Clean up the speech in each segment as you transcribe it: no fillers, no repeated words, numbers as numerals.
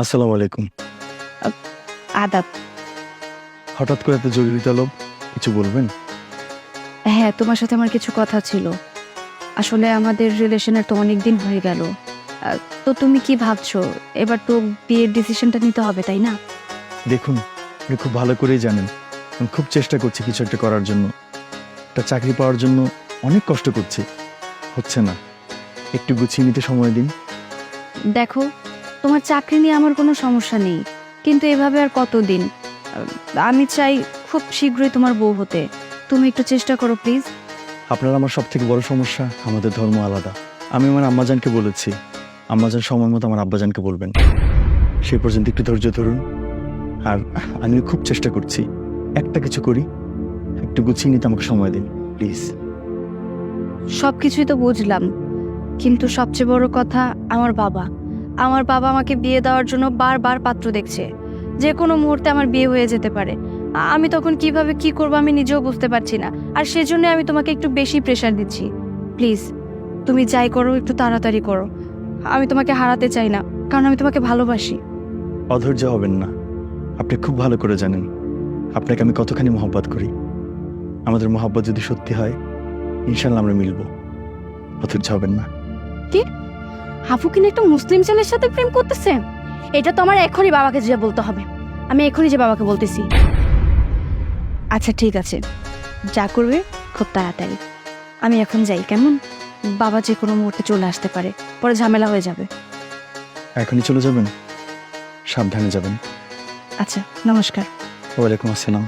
আসসালামু আলাইকুম। আদাব। হঠাৎ করে এত জরুরি তলব, কিছু বলবেন? হ্যাঁ, তোমার সাথে আমার কিছু কথা ছিল। আসলে আমাদের রিলেশনের তো অনেক দিন হয়ে গেল। তো তুমি কি ভাবছো? এবার তো বিয়ের ডিসিশনটা নিতে হবে, তাই না? দেখুন, আপনি খুব ভালো করেই জানেন আমি খুব চেষ্টা করছি কিছু একটা করার জন্য। একটা চাকরি পাওয়ার জন্য অনেক কষ্ট করছি, হচ্ছে না। একটু গুছিয়ে নিতে সময় দিন। দেখো, তোমার চাকরি নিয়ে আমার কোনো সমস্যা নেই, কিন্তু এভাবে আর কতদিন? আমি চাই খুব শীঘ্রই তোমার বউ হতে। তুমি একটু চেষ্টা করো প্লিজ। আপনার আমার সব থেকে বড় সমস্যা, আমাদের ধর্ম আলাদা। আমি আমার আম্মাজানকে বলেছি, আম্মাজান সময় মতো আমার আব্বাজানকে বলবেন। সেই পর্যন্ত একটু ধৈর্য ধরুন। আর আমি খুব চেষ্টা করছি, একটা কিছু করি, একটু গুছিয়ে নিতে আমাকে সময় দিন প্লিজ। সবকিছুই তো বুঝলাম, কিন্তু সবচেয়ে বড় কথা আমার বাবা আমাকে বিয়ে দেওয়ার জন্য বারবার পাত্র দেখছে। যে কোনো মুহূর্তে আমার বিয়ে হয়ে যেতে পারে। আমি তখন কিভাবে কি করব আমি নিজেও বুঝতে পারছি না। আর সেজন্য আমি তোমাকে একটু বেশি প্রেশার দিচ্ছি। প্লিজ, তুমি যাই করো একটু তাড়াতাড়ি করো। আমি তোমাকে হারাতে চাই না, কারণ আমি তোমাকে ভালোবাসি। অধৈর্য হবেন না, আপনি খুব ভালো করে জানেন আপনাকে আমি কতখানি মহব্বত করি। আমাদের মহব্বত যদি সত্যি হয়, ইনশাল্লাহ আমরা মিলব। অধৈর্য হবেন না। কি? হাফু কিনা একটা মুসলিম ছেলের সাথে প্রেম করতেছে? এটা তো আমার এখনই বাবাকে যে বলতে হবে। আমি এখনই যে বাবাকে বলতেছি। আচ্ছা ঠিক আছে, যা করবে খুব তাড়াতাড়ি। আমি এখন যাই, কেমন? বাবা যে কোনো মুহূর্তে চলে আসতে পারে, পরে ঝামেলা হয়ে যাবে। এখনই চলে যাবেন? সাবধানে যাবেন। আচ্ছা, নমস্কার। ওয়ালাইকুম আসসালাম।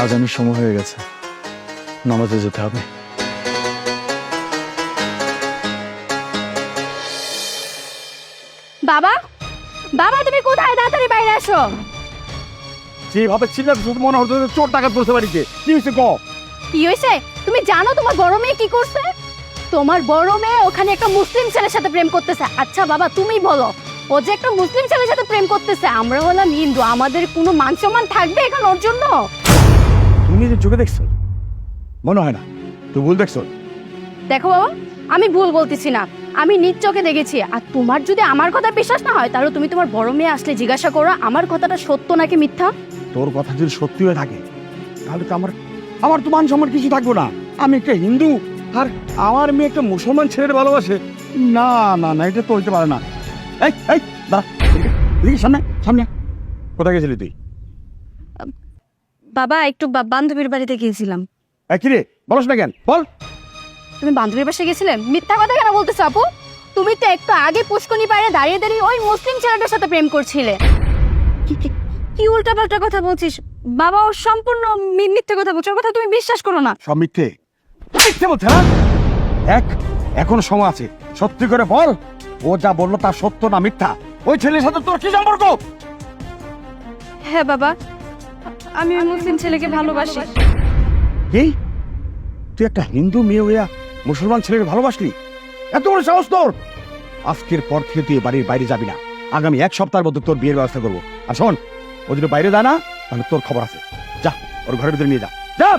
আজানের সময় হয়ে গেছে, নামাজে যেতে হবে। বাবা, বাবা তুমি কোথায়? তাড়াতাড়ি বাইরে আসো। যেভাবে চিল্লাতে শুধু মনে হতো যে চোর টাকা পড়তে বাড়িতে। কি হয়েছে ক? কি হয়েছে? তুমি জানো তোমার বড় মেয়ে কি করছে? তোমার বড় মেয়ে ওখানে একটা মুসলিম ছেলের সাথে প্রেম করতেছে। আচ্ছা বাবা তুমি বলো, ও যে একটা মুসলিম ছেলের সাথে প্রেম করতেছে, আমরা হলাম হিন্দু, আমাদের কোনো মান সম্মান থাকবে এখন ওর জন্য? তুমি যে চোখে দেখছো মনে হয় না, তুই ভুল দেখছো। দেখো বাবা, আমি ভুল বলতেছি না, আমি নিজ চোখে দেখেছি। আর তোমার যদি আমার কথা বিশ্বাস না হয়, তাহলে তুমি তোমার বড় মেয়ে আসলে জিজ্ঞাসা করো আমার কথাটা সত্য নাকি মিথ্যা। তোর কথা যদি সত্যি হয়ে থাকে তাহলে তো আমার তো মান সম্মান কিছু থাকবো না। আমি একটা হিন্দু আর আমার মেয়ে একটা মুসলমান ছেলের ভালোবাসে। না না না, এটা তো হইতে পারে না। এই এই দাঁড়া, এদিকে সামনে সামনে। কোথায় গেছিলি তুই? বাবা একটু বান্ধবীর বাড়িতে গিয়েছিলাম। কি রে, বলস না কেন বল। তুমি বান্ধবীর বাসায় গেছিলে? মিথ্যা কথা কেন বলতেছো আপু? তুমি তো একটু আগে পুষ্কনি বাইরে দাঁড়িয়ে দাঁড়িয়ে ওই মুসলিম ছেলেটার সাথে প্রেম করছিলে। কি উল্টাপাল্টা কথা বলছিস বাবা? ও সম্পূর্ণ মিথ্যে কথা বলছো, ওর কথা তুমি বিশ্বাস করো না। সব মিথ্যে মিথ্যে বলছে না। দেখ, এখনো সময় আছে, সত্যি করে বল ও যা বললো তা সত্য না মিথ্যা। ওই ছেলের সাথে তোর কি সম্পর্ক? হ্যাঁ বাবা, আমি ওই মুসলিম ছেলেকে ভালোবাসি। কি? তুই একটা হিন্দু মেয়ে হইয়া মুসলমান ছেলেকে ভালোবাসলি? এত বড় সাহস তোর! আজকের পর থেকে তুই বাড়ির বাইরে যাবি না। আগামী এক সপ্তাহের মধ্যে তোর বিয়ের ব্যবস্থা করবো। আর শোন, ও যদি বাইরে যায় না তাহলে তোর খবর আছে। যা, ওর ঘরের ভিতরে নিয়ে যা। যা।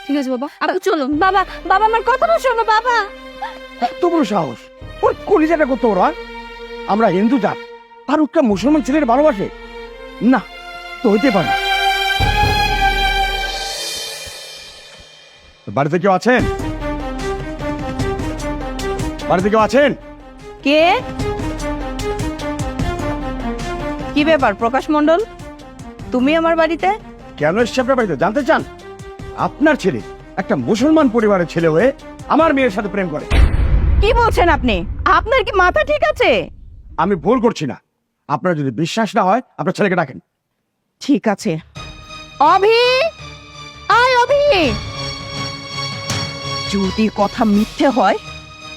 ঠিক আছে বাবা, আপু চলো। বাবা বাবা আমার কথাটা শোনো বাবা। এত বড় সাহস ওর! কলিজাটা কত বড়! আমরা হিন্দু জাত আর একটা মুসলমান ছেলের ভালোবাসে? না, তো হইতে পারে না। বাড়িতে কেউ আছেন? বাড়িতে কেউ আছেন? কে? কি ব্যাপার প্রকাশ মণ্ডল, তুমি আমার বাড়িতে? কেন এসছে আপনার বাড়িতে জানতে চান? আপনার ছেলে একটা মুসলমান পরিবারের ছেলে হয়ে আমার মেয়ের সাথে প্রেম করে। কি বলছেন আপনি? আপনার কি মাথা ঠিক আছে? আমি ভুল করছি না। আপনার যদি বিশ্বাস না হয় আপনার ছেলেকে ডাকেন। ঠিক আছে। অভি, আয় অভি। যদি কথা মিথ্যে হয়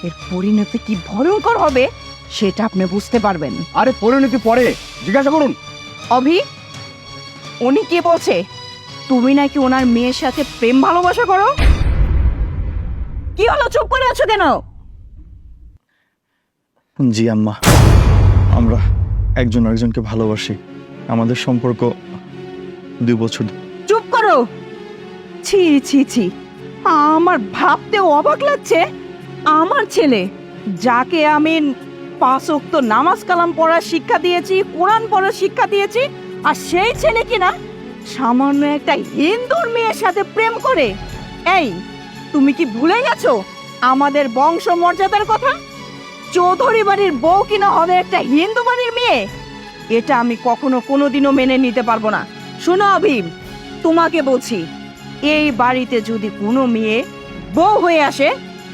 এর পরিণতি কি ভয়ঙ্কর হবে সেটা আপনি বুঝতে পারবেন। আরে পরিণতি পরে, জিজ্ঞাসা করুন। অভি, উনি কি বলছে? তুমি নাকি ওনার মেয়ের সাথে প্রেম ভালোবাসা করো? কি হলো, চুপ করে আছো কেন? জি আম্মা, আমরা একজন আরেকজনকে ভালোবাসি। আমাদের সম্পর্ক 2 বছর। চুপ করো। ছি ছি ছি, আমার ভাবতে অবাক লাগছে, আমার ছেলে যাকে আমি 5 ওয়াক্ত নামাজ কালাম পড়ার শিক্ষা দিয়েছি, কোরআন পড়ার শিক্ষা দিয়েছি, আর সেই ছেলে কিনা সামান্য একটা হিন্দুর মেয়ের সাথে প্রেম করে। এই, তুমি কি ভুলে গেছো আমাদের বংশ মর্যাদার কথা? চৌধুরী বাড়ির বউ কিনা হবে একটা হিন্দু বাড়ির মেয়ে? এটা আমি কখনো কোনোদিনও মেনে নিতে পারবো না। শোনো অভিম, তোমাকে বলছি, এই বাড়িতে যদি কোনো মেয়ে বউ হয়ে আসে,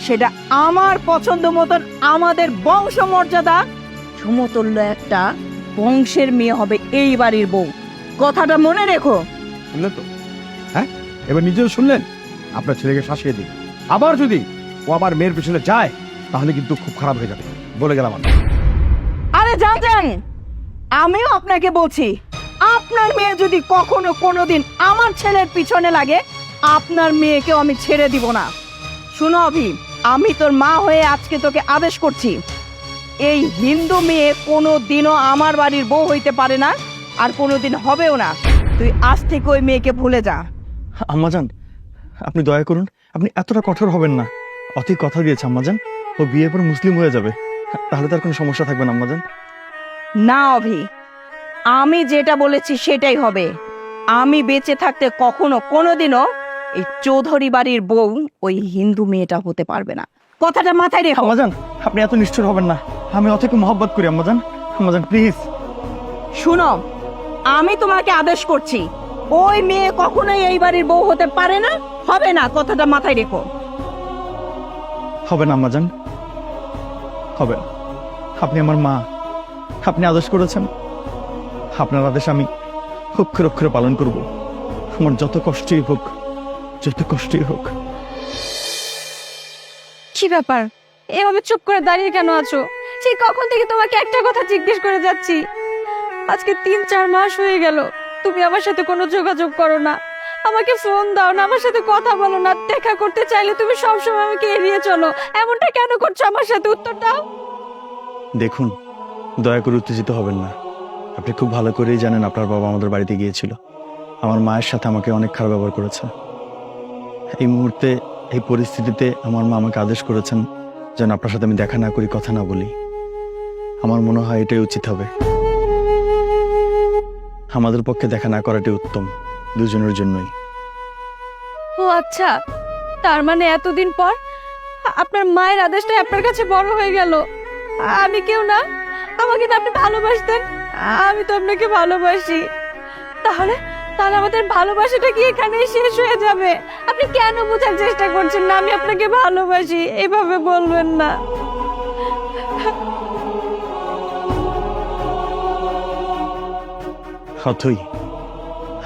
সেটা আমার পছন্দ মতন আমাদের বংশ মর্যাদা সমতুল্য একটা বংশের মেয়ে হবে এই বাড়ির বউ। কথাটা মনে রেখো। শুনলেন তো? হ্যাঁ, এবার নিজেও শুনলেন? আপনার ছেলেকে শাসিয়ে দিন। আবার যদি ও আবার মেয়ের পিছনে যায়, তাহলে কিন্তু খুব খারাপ হয়ে যাবে, বলে গেলাম আমি। আরে যান, আমিও আপনাকে বলছি, আপনার মেয়ে যদি কখনো কোনোদিন আমার ছেলের পিছনে লাগে, আপনার মেয়েকেও আমি ছেড়ে দিব না। শুনো অভি, আমি তোর মা হয়ে আজকে তোকে আদেশ করছি, এই হিন্দু মেয়ে কোনো দিনও আমার বাড়ির বউ হইতে পারে না, আর কোনোদিন হবেও না। তুই আজ থেকে ওই মেয়েকে ভুলে যা। আম্মাজান, আপনি দয়া করুন, আপনি এতটা কঠোর হবেন না। অতি কথা দিয়েছে আম্মাজান, ও বিয়ের পর মুসলিম হয়ে যাবে, তাহলে তার কোনো সমস্যা থাকবে না আম্মাজান। না অভি, আমি যেটা বলেছি সেটাই হবে। আমি বেঁচে থাকতে কখনো কোনোদিনও এই চৌধুরী বাড়ির বউ ওই হিন্দু মেয়েটা হতে পারবে না। কথাটা মাথায় রেখো। আম্মাজান, আপনি এত নিষ্ঠুর হবেন না, আমি অথেকে মহব্বত করি আম্মাজান। আম্মাজান প্লিজ। শুনো, আমি তোমাকে আদেশ করছি, ওই মেয়ে কখনোই এই বাড়ির বউ হতে পারে না, হবে না। কথাটা মাথায় রেখো। হবে না আম্মাজান, হবে না। আপনি আমার মা, আপনি আদেশ করেছেন, আপনার আদেশ আমি অক্ষরে অক্ষরে পালন করব। আমার যত কষ্টই হোক, যত কষ্টই হোক। কি ব্যাপার, এভাবে চুপ করে দাঁড়িয়ে কেন আছো? সেই কখন থেকে তোমাকে একটা কথা জিজ্ঞেস করে যাচ্ছি। আজকে 3-4 মাস হয়ে গেল তুমি আমার সাথে কোনো যোগাযোগ করো না, আমাকে ফোন দাও না, আমার সাথে কথা বলো না। দেখা করতে চাইলে তুমি সবসময় আমাকে এড়িয়ে চলো। এমনটা কেন করছো আমার সাথে? উত্তর দাও। দেখুন, দয়া করে উত্তেজিত হবেন না। আপনি খুব ভালো করেই জানেন আপনার বাবা আমাদের বাড়িতে গিয়েছিল, আমার মায়ের সাথে আমাকে অনেক খারাপ ব্যবহার করেছে। এই মুহূর্তে, এই পরিস্থিতিতে আমার মা আমাকে আদেশ করেছেন যেন আপনার সাথে আমি দেখা না করি, কথা না বলি। আমার মনে হয় এটাই উচিত হবে। আমাদের পক্ষে দেখা না করাটাই উত্তম, দুজনের জন্যই। ও আচ্ছা, তার মানে এতদিন পর আপনার মায়ের আদেশটাই আপনার কাছে বড় হয়ে গেল। আমি কেউ না, আমাকে তো আপনি ভালোবাসতেন, আমি তো আপনাকে ভালোবাসি। তাহলে তাহলে আমাদের ভালোবাসাটা কি এখানেই শেষ হয়ে যাবে? আপনি কেন বোঝার চেষ্টা করছেন না আমি আপনাকে ভালোবাসি? এভাবে বলবেন না। অথই,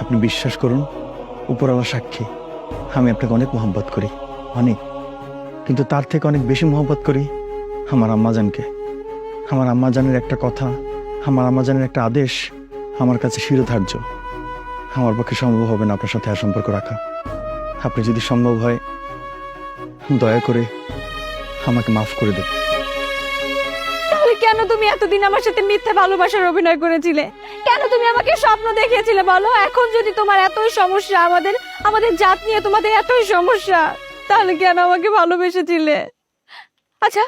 আপনি বিশ্বাস করুন, উপরওয়ালা সাক্ষী, আমি আপনাকে অনেক মহব্বত করি, অনেক। কিন্তু তার থেকে অনেক বেশি মহব্বত করি আমার আম্মাজানকে। আমার আম্মাজানের একটা কথা, আমার আম্মাজানের একটা আদেশ আমার কাছে শিরোধার্য। আমার পক্ষে সম্ভব হবে না আপনার সাথে আর সম্পর্ক রাখা। আপনি যদি সম্ভব হয়, দয়া করে আমাকে মাফ করে দেবেন। তাহলে কেন তুমি এতদিন আমার সাথে মিথ্যা ভালোবাসার অভিনয় করেছিলে? কেন তুমি আমাকে স্বপ্ন দেখিয়েছিলে বলো? এখন যদি তোমার এতই সমস্যা, আমাদের জাত নিয়ে তোমাদের এতই সমস্যা, তাহলে কেন আমাকে ভালোবেসেছিলে? আচ্ছা,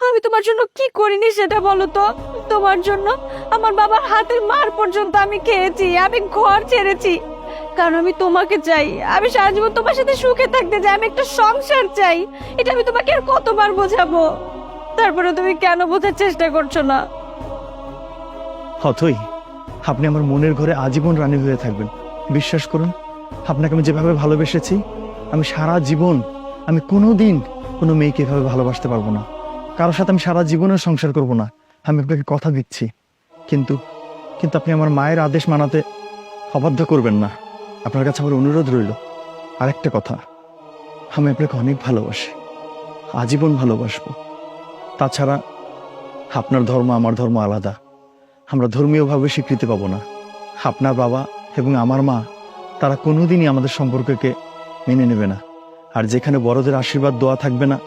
আমি তোমার জন্য কি করিনি সেটা বলো তো। তোমার জন্য আমার বাবার হাতের মার পর্যন্ত আমি খেয়েছি, আমি ঘর ছেড়েছি, কারণ আমি তোমাকে চাই। আমি সারা জীবন তোমার সাথে সুখে থাকতে চাই, আমি একটা সংসার চাই। এটা আমি তোমাকে আর কতবার বোঝাবো? তারপরে তুমি কেন বোঝার চেষ্টা করছো না? অথই, আপনি আমার মনের ঘরে আজীবন রানী হয়ে থাকবেন, বিশ্বাস করুন। আপনাকে আমি যেভাবে ভালোবেসেছি, আমি সারা জীবন, আমি কোনোদিন কোনো মেয়েকে এভাবে ভালোবাসতে পারবো না। কারোর সাথে আমি সারা জীবনের সংসার করব না, আমি আপনাকে কথা দিচ্ছি। কিন্তু কিন্তু আপনি আমার মায়ের আদেশ মানাতে অবাধ্য করবেন না। আপনার কাছে আমার অনুরোধ রইল। আরেকটা কথা, আমি আপনাকে অনেক ভালোবাসি, আজীবন ভালোবাসবো। তাছাড়া আপনার ধর্ম আমার ধর্ম আলাদা, আমরা ধর্মীয়ভাবে স্বীকৃতি পাবো না। আপনার বাবা এবং আমার মা, তারা কোনোদিনই আমাদের সম্পর্ককে মেনে নেবে না। আর যেখানে বড়দের আশীর্বাদ দোয়া থাকবে না,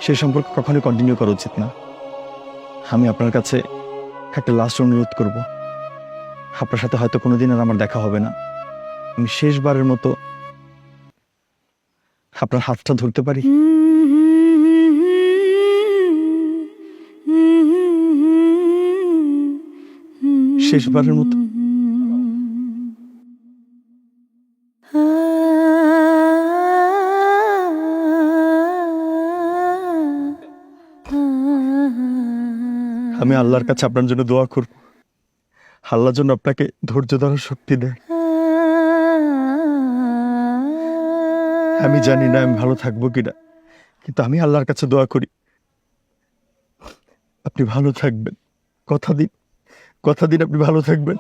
সেই সম্পর্ক কখনোই কন্টিনিউ করা উচিত না। আমি আপনার কাছে একটা লাস্ট অনুরোধ করব। আপনার সাথে হয়তো কোনোদিন আর আমার দেখা হবে না, আমি শেষবারের মতো আপনার হাতটা ধরতে পারি? শেষবারের মতো। আমি আল্লাহর কাছে আপনার জন্য দোয়া করব, আল্লাহ যেন আপনাকে ধৈর্য ধরার শক্তি দেয়। আমি জানি না আমি ভালো থাকবো কিনা, কিন্তু আমি আল্লাহর কাছে দোয়া করি আপনি ভালো থাকবেন। কথা দিন, কথা দিন আপনি ভালো থাকবেন।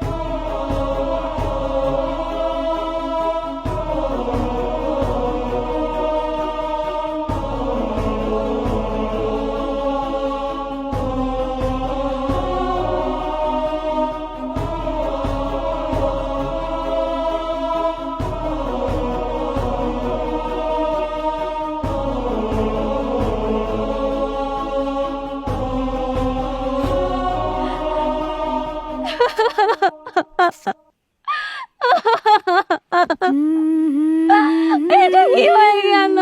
এটা কি হয়ে গেল?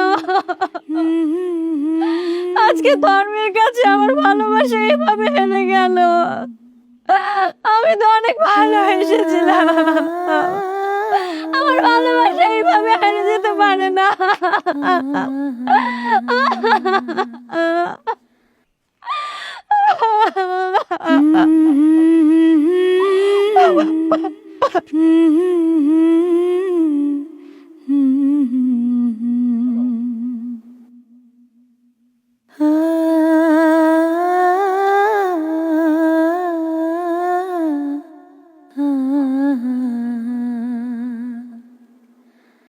আজকে ধর্মের কাছে আমার ভালোবাসা এভাবে হেরে গেল। আমি তো অনেক ভালোবেসেছিলাম, আমার ভালোবাসা এইভাবে হেরে যেতে পারে না।